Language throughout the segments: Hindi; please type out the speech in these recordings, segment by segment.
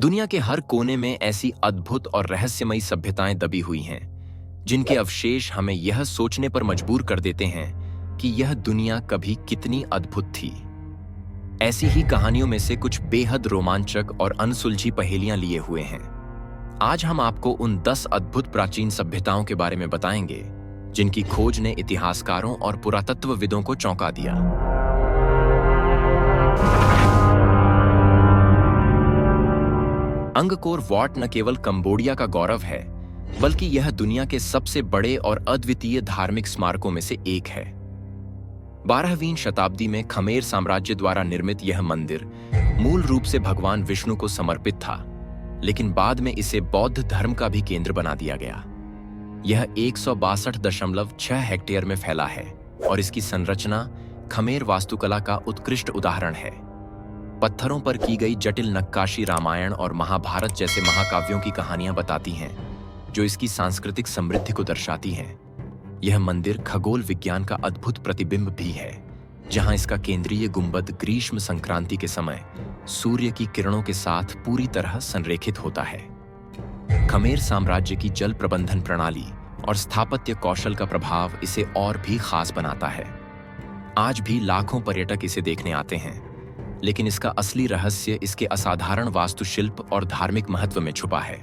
दुनिया के हर कोने में ऐसी अद्भुत और रहस्यमयी सभ्यताएं दबी हुई हैं, जिनके अवशेष हमें यह सोचने पर मजबूर कर देते हैं कि यह दुनिया कभी कितनी अद्भुत थी। ऐसी ही कहानियों में से कुछ बेहद रोमांचक और अनसुलझी पहेलियां लिए हुए हैं। आज हम आपको उन 10 अद्भुत प्राचीन सभ्यताओं के बारे में बताएंगे, जिनकी खोज ने इतिहासकारों और पुरातत्वविदों को चौंका दिया। अंगकोर वाट न केवल कंबोडिया का गौरव है, बल्कि यह दुनिया के सबसे बड़े और अद्वितीय धार्मिक स्मारकों में से एक है। 12वीं शताब्दी में खमेर साम्राज्य द्वारा निर्मित यह मंदिर मूल रूप से भगवान विष्णु को समर्पित था, लेकिन बाद में इसे बौद्ध धर्म का भी केंद्र बना दिया गया। यह 162.6 हेक्टेयर में फैला है और इसकी संरचना खमेर वास्तुकला का उत्कृष्ट उदाहरण है। पत्थरों पर की गई जटिल नक्काशी रामायण और महाभारत जैसे महाकाव्यों की कहानियां बताती हैं, जो इसकी सांस्कृतिक समृद्धि को दर्शाती हैं। यह मंदिर खगोल विज्ञान का अद्भुत प्रतिबिंब भी है, जहां इसका केंद्रीय गुंबद ग्रीष्म संक्रांति के समय सूर्य की किरणों के साथ पूरी तरह संरेखित होता है। खमेर साम्राज्य की जल प्रबंधन प्रणाली और स्थापत्य कौशल का प्रभाव इसे और भी खास बनाता है। आज भी लाखों पर्यटक इसे देखने आते हैं, लेकिन इसका असली रहस्य इसके असाधारण वास्तुशिल्प और धार्मिक महत्व में छुपा है।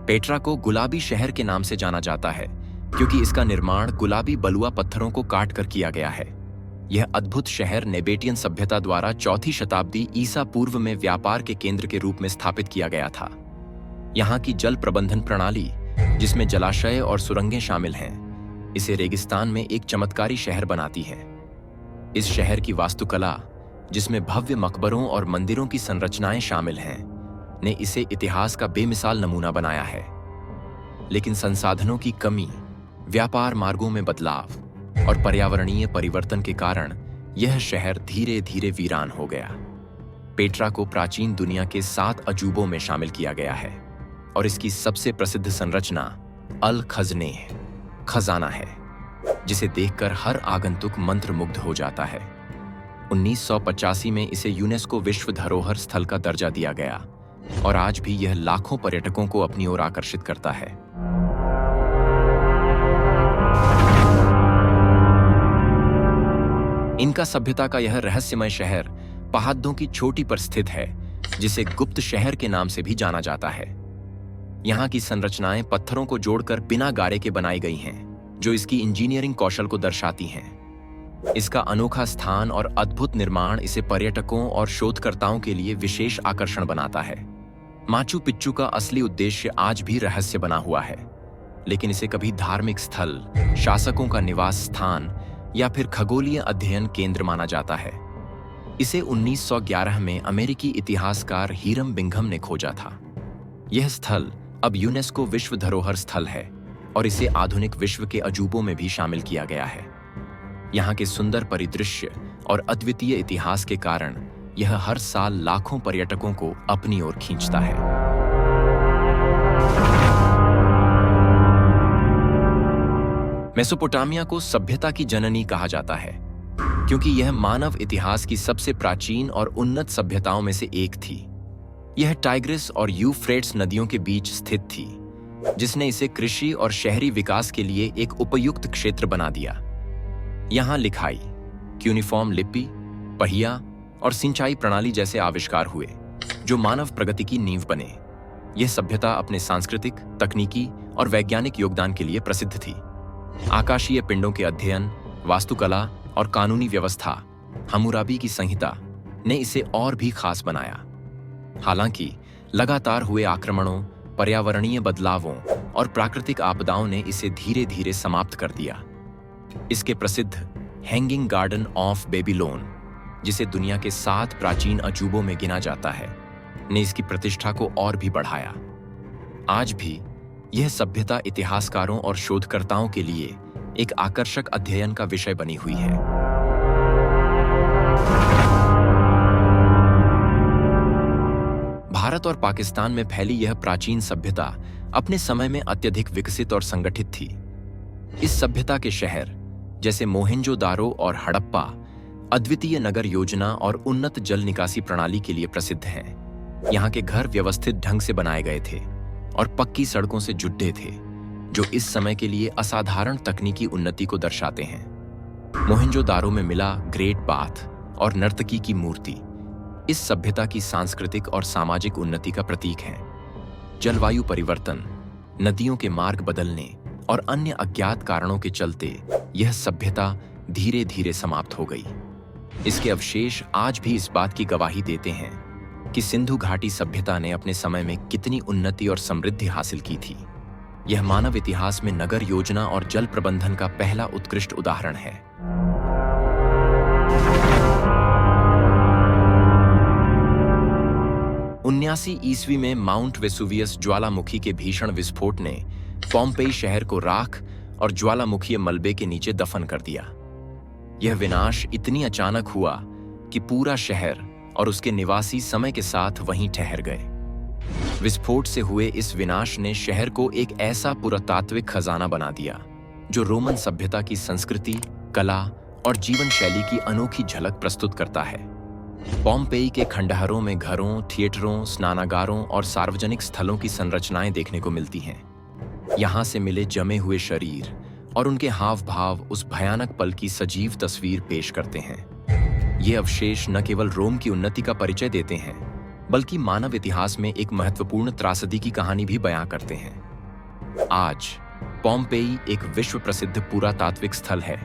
पेट्रा को गुलाबी शहर के नाम से जाना जाता है, क्योंकि इसका निर्माण गुलाबी बलुआ पत्थरों को काट कर किया गया है। यह अद्भुत शहर नेबेटियन सभ्यता द्वारा 4वीं शताब्दी ईसा पूर्व में व्यापार के केंद्र के रूप में स्थापित किया गया था। यहाँ की जल प्रबंधन प्रणाली, जिसमें जलाशय और सुरंगें शामिल हैं, इसे रेगिस्तान में एक चमत्कारी शहर बनाती है। इस शहर की वास्तुकला, जिसमें भव्य मकबरों और मंदिरों की संरचनाएं शामिल हैं, ने इसे इतिहास का बेमिसाल नमूना बनाया है। लेकिन संसाधनों की कमी, व्यापार मार्गों में बदलाव और पर्यावरणीय परिवर्तन के कारण यह शहर धीरे धीरे वीरान हो गया। पेट्रा को प्राचीन दुनिया के 7 अजूबों में शामिल किया गया है और इसकी सबसे प्रसिद्ध संरचना अल खज़ने खजाना है, जिसे देखकर हर आगंतुक मंत्रमुग्ध हो जाता है। 1985 में इसे यूनेस्को विश्व धरोहर स्थल का दर्जा दिया गया और आज भी यह लाखों पर्यटकों को अपनी ओर आकर्षित करता है। इनका सभ्यता का यह रहस्यमय शहर पहाड़ों की चोटी पर स्थित है, जिसे गुप्त शहर के नाम से भी जाना जाता है। यहाँ की संरचनाएं पत्थरों को जोड़कर बिना गारे के बनाई गई हैं, जो इसकी इंजीनियरिंग कौशल को दर्शाती हैं। इसका अनोखा स्थान और अद्भुत निर्माण इसे पर्यटकों और शोधकर्ताओं के लिए विशेष आकर्षण बनाता है। माचू पिच्चू का असली उद्देश्य आज भी रहस्य बना हुआ है, लेकिन इसे कभी धार्मिक स्थल, शासकों का निवास स्थान या फिर खगोलीय अध्ययन केंद्र माना जाता है। इसे 1911 में अमेरिकी इतिहासकार हीरम बिंघम ने खोजा था। यह स्थल अब यूनेस्को विश्व धरोहर स्थल है और इसे आधुनिक विश्व के अजूबों में भी शामिल किया गया है। यहाँ के सुंदर परिदृश्य और अद्वितीय इतिहास के कारण यह हर साल लाखों पर्यटकों को अपनी ओर खींचता है। मेसोपोटामिया को सभ्यता की जननी कहा जाता है, क्योंकि यह मानव इतिहास की सबसे प्राचीन और उन्नत सभ्यताओं में से एक थी। यह टाइग्रिस और यूफ्रेट्स नदियों के बीच स्थित थी, जिसने इसे कृषि और शहरी विकास के लिए एक उपयुक्त क्षेत्र बना दिया। यहाँ लिखाई, क्यूनिफॉर्म लिपि, पहिया और सिंचाई प्रणाली जैसे आविष्कार हुए, जो मानव प्रगति की नींव बने। यह सभ्यता अपने सांस्कृतिक, तकनीकी और वैज्ञानिक योगदान के लिए प्रसिद्ध थी। आकाशीय पिंडों के अध्ययन, वास्तुकला और कानूनी व्यवस्था, हम्मुराबी की संहिता ने इसे और भी खास बनाया। हालांकि लगातार हुए आक्रमणों, पर्यावरणीय बदलावों और प्राकृतिक आपदाओं ने इसे धीरे धीरे समाप्त कर दिया। इसके प्रसिद्ध हैंगिंग गार्डन ऑफ बेबीलोन, जिसे दुनिया के 7 प्राचीन अजूबों में गिना जाता है, ने इसकी प्रतिष्ठा को और भी बढ़ाया। आज भी यह सभ्यता इतिहासकारों और शोधकर्ताओं के लिए एक आकर्षक अध्ययन का विषय बनी हुई है। भारत और पाकिस्तान में फैली यह प्राचीन सभ्यता अपने समय में अत्यधिक विकसित और संगठित थी। इस सभ्यता के शहर, जैसे मोहेंजोदारो और हड़प्पा अद्वितीय नगर योजना और उन्नत जल निकासी प्रणाली के लिए प्रसिद्ध हैं। यहाँ के घर व्यवस्थित ढंग से बनाए गए थे और पक्की सड़कों से जुड़े थे, जो इस समय के लिए असाधारण तकनीकी उन्नति को दर्शाते हैं। मोहेंजोदारो में मिला ग्रेट बाथ और नर्तकी की मूर्ति इस सभ्यता की सांस्कृतिक और सामाजिक उन्नति का प्रतीक है। जलवायु परिवर्तन, नदियों के मार्ग बदलने और अन्य अज्ञात कारणों के चलते यह सभ्यता धीरे धीरे समाप्त हो गई। इसके अवशेष आज भी इस बात की गवाही देते हैं कि सिंधु घाटी सभ्यता ने अपने समय में कितनी उन्नति और समृद्धि हासिल की थी। यह मानव इतिहास में नगर योजना और जल प्रबंधन का पहला उत्कृष्ट उदाहरण है। 79 ईस्वी में माउंट वेसुवियस ज्वालामुखी के भीषण विस्फोट ने पोम्पेई शहर को राख और ज्वालामुखीय मलबे के नीचे दफन कर दिया। यह विनाश इतनी अचानक हुआ कि पूरा शहर और उसके निवासी समय के साथ वहीं ठहर गए। विस्फोट से हुए इस विनाश ने शहर को एक ऐसा पुरातात्विक खजाना बना दिया जो रोमन सभ्यता की संस्कृति, कला और जीवन शैली की अनोखी झलक प्रस्तुत करता है। पोम्पेई के खंडहरों में घरों, थिएटरों, स्नानागारों और सार्वजनिक स्थलों की संरचनाएं देखने को मिलती हैं। यहाँ से मिले जमे हुए शरीर और उनके हाव भाव उस भयानक पल की सजीव तस्वीर पेश करते हैं। ये अवशेष न केवल रोम की उन्नति का परिचय देते हैं, बल्कि मानव इतिहास में एक महत्वपूर्ण त्रासदी की कहानी भी बयां करते हैं। आज पोम्पेई एक विश्व प्रसिद्ध पुरातात्विक स्थल है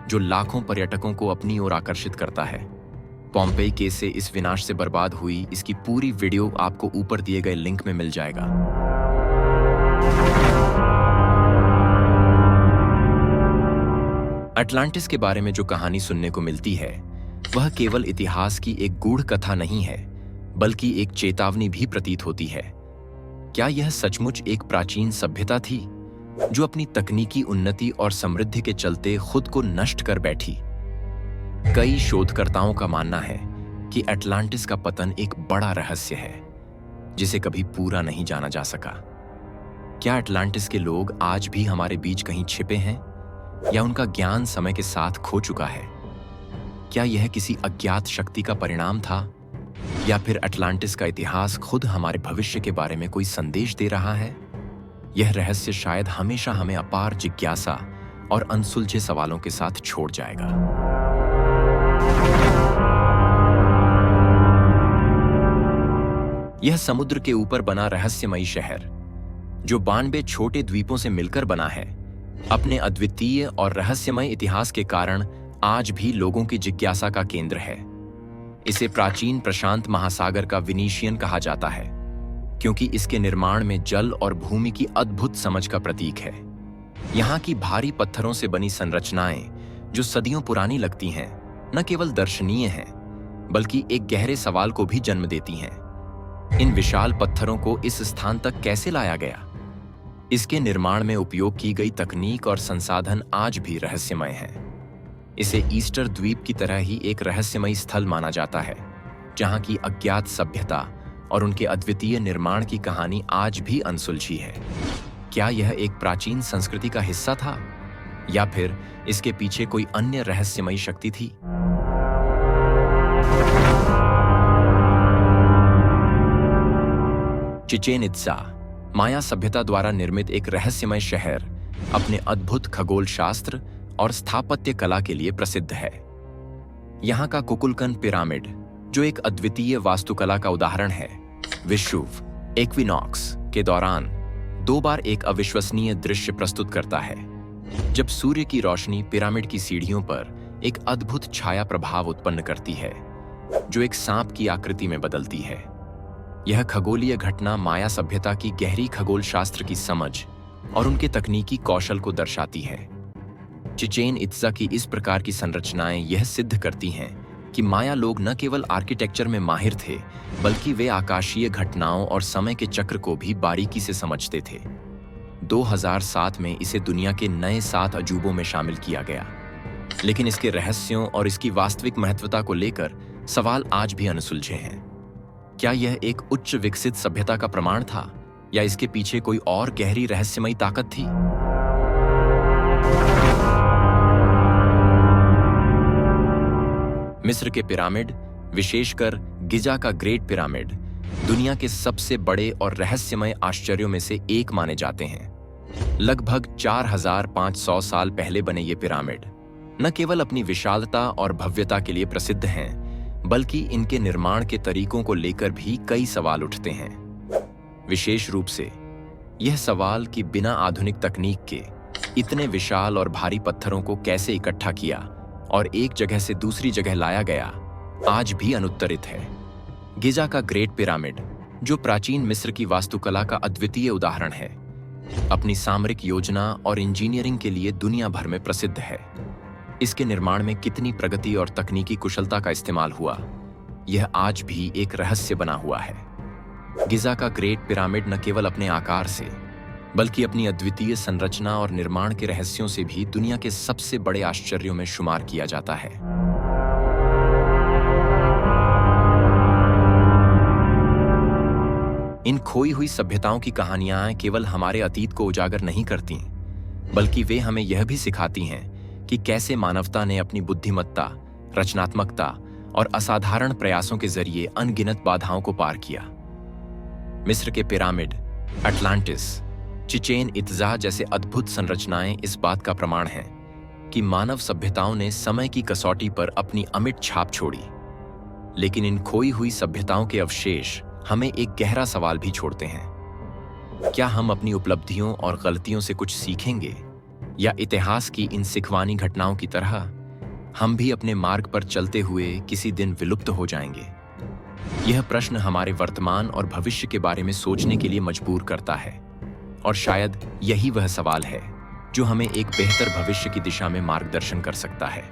जो लाखों पर्यटकों को अपनी ओर आकर्षित करता है। पोम्पेई कैसे इस विनाश से बर्बाद हुई, इसकी पूरी वीडियो आपको ऊपर दिए गए लिंक में मिल जाएगा। अटलांटिस के बारे में जो कहानी सुनने को मिलती है वह केवल इतिहास की एक गूढ़ कथा नहीं है, बल्कि एक चेतावनी भी प्रतीत होती है। क्या यह सचमुच एक प्राचीन सभ्यता थी जो अपनी तकनीकी उन्नति और समृद्धि के चलते खुद को नष्ट कर बैठी? कई शोधकर्ताओं का मानना है कि अटलांटिस का पतन एक बड़ा रहस्य है जिसे कभी पूरा नहीं जाना जा सका। क्या अटलांटिस के लोग आज भी हमारे बीच कहीं छिपे हैं, या उनका ज्ञान समय के साथ खो चुका है? क्या यह किसी अज्ञात शक्ति का परिणाम था, या फिर अटलांटिस का इतिहास खुद हमारे भविष्य के बारे में कोई संदेश दे रहा है? यह रहस्य शायद हमेशा हमें अपार जिज्ञासा और अनसुलझे सवालों के साथ छोड़ जाएगा। यह समुद्र के ऊपर बना रहस्यमयी शहर, जो 92 छोटे द्वीपों से मिलकर बना है, अपने अद्वितीय और रहस्यमय इतिहास के कारण आज भी लोगों की जिज्ञासा का केंद्र है। इसे प्राचीन प्रशांत महासागर का विनीशियन कहा जाता है, क्योंकि इसके निर्माण में जल और भूमि की अद्भुत समझ का प्रतीक है। यहाँ की भारी पत्थरों से बनी संरचनाएं, जो सदियों पुरानी लगती हैं, न केवल दर्शनीय हैं, बल्कि एक गहरे सवाल को भी जन्म देती हैं। इन विशाल पत्थरों को इस स्थान तक कैसे लाया गया? इसके निर्माण में उपयोग की गई तकनीक और संसाधन आज भी रहस्यमय हैं। इसे ईस्टर द्वीप की तरह ही एक रहस्यमयी स्थल माना जाता है, जहां की अज्ञात सभ्यता और उनके अद्वितीय निर्माण की कहानी आज भी अनसुलझी है। क्या यह एक प्राचीन संस्कृति का हिस्सा था, या फिर इसके पीछे कोई अन्य रहस्यमयी शक्ति थी? चिचेन इत्जा, माया सभ्यता द्वारा निर्मित एक रहस्यमय शहर, अपने अद्भुत खगोल शास्त्र और स्थापत्य कला के लिए प्रसिद्ध है। यहाँ का कुकुलकन पिरामिड, जो एक अद्वितीय वास्तुकला का उदाहरण है, विषुव इक्विनॉक्स के दौरान 2 बार एक अविश्वसनीय दृश्य प्रस्तुत करता है, जब सूर्य की रोशनी पिरामिड की सीढ़ियों पर एक अद्भुत छाया प्रभाव उत्पन्न करती है, जो एक सांप की आकृति में बदलती है। यह खगोलीय घटना माया सभ्यता की गहरी खगोल शास्त्र की समझ और उनके तकनीकी कौशल को दर्शाती है। चिचेन इत्जा की इस प्रकार की संरचनाएं यह सिद्ध करती हैं कि माया लोग न केवल आर्किटेक्चर में माहिर थे, बल्कि वे आकाशीय घटनाओं और समय के चक्र को भी बारीकी से समझते थे। 2007 में इसे दुनिया के नए 7 अजूबों में शामिल किया गया, लेकिन इसके रहस्यों और इसकी वास्तविक महत्वता को लेकर सवाल आज भी अनसुलझे हैं। क्या यह एक उच्च विकसित सभ्यता का प्रमाण था, या इसके पीछे कोई और गहरी रहस्यमयी ताकत थी? मिस्र के पिरामिड, विशेषकर गिजा का ग्रेट पिरामिड, दुनिया के सबसे बड़े और रहस्यमय आश्चर्यों में से एक माने जाते हैं। लगभग 4500 साल पहले बने ये पिरामिड न केवल अपनी विशालता और भव्यता के लिए प्रसिद्ध हैं, बल्कि इनके निर्माण के तरीकों को लेकर भी कई सवाल उठते हैं। विशेष रूप से यह सवाल कि बिना आधुनिक तकनीक के इतने विशाल और भारी पत्थरों को कैसे इकट्ठा किया और एक जगह से दूसरी जगह लाया गया, आज भी अनुत्तरित है। गिजा का ग्रेट पिरामिड, जो प्राचीन मिस्र की वास्तुकला का अद्वितीय उदाहरण है, अपनी सामरिक योजना और इंजीनियरिंग के लिए दुनिया भर में प्रसिद्ध है। इसके निर्माण में कितनी प्रगति और तकनीकी कुशलता का इस्तेमाल हुआ, यह आज भी एक रहस्य बना हुआ है। गिजा का ग्रेट पिरामिड न केवल अपने आकार से, बल्कि अपनी अद्वितीय संरचना और निर्माण के रहस्यों से भी दुनिया के सबसे बड़े आश्चर्यों में शुमार किया जाता है। इन खोई हुई सभ्यताओं की कहानियां केवल हमारे अतीत को उजागर नहीं करती, बल्कि वे हमें यह भी सिखाती हैं कि कैसे मानवता ने अपनी बुद्धिमत्ता, रचनात्मकता और असाधारण प्रयासों के जरिए अनगिनत बाधाओं को पार किया। मिस्र के पिरामिड, अटलांटिस, चिचेन इत्जा जैसे अद्भुत संरचनाएं इस बात का प्रमाण हैं कि मानव सभ्यताओं ने समय की कसौटी पर अपनी अमिट छाप छोड़ी। लेकिन इन खोई हुई सभ्यताओं के अवशेष हमें एक गहरा सवाल भी छोड़ते हैं। क्या हम अपनी उपलब्धियों और गलतियों से कुछ सीखेंगे, या इतिहास की इन सिखवानी घटनाओं की तरह हम भी अपने मार्ग पर चलते हुए किसी दिन विलुप्त हो जाएंगे? यह प्रश्न हमारे वर्तमान और भविष्य के बारे में सोचने के लिए मजबूर करता है, और शायद यही वह सवाल है जो हमें एक बेहतर भविष्य की दिशा में मार्गदर्शन कर सकता है।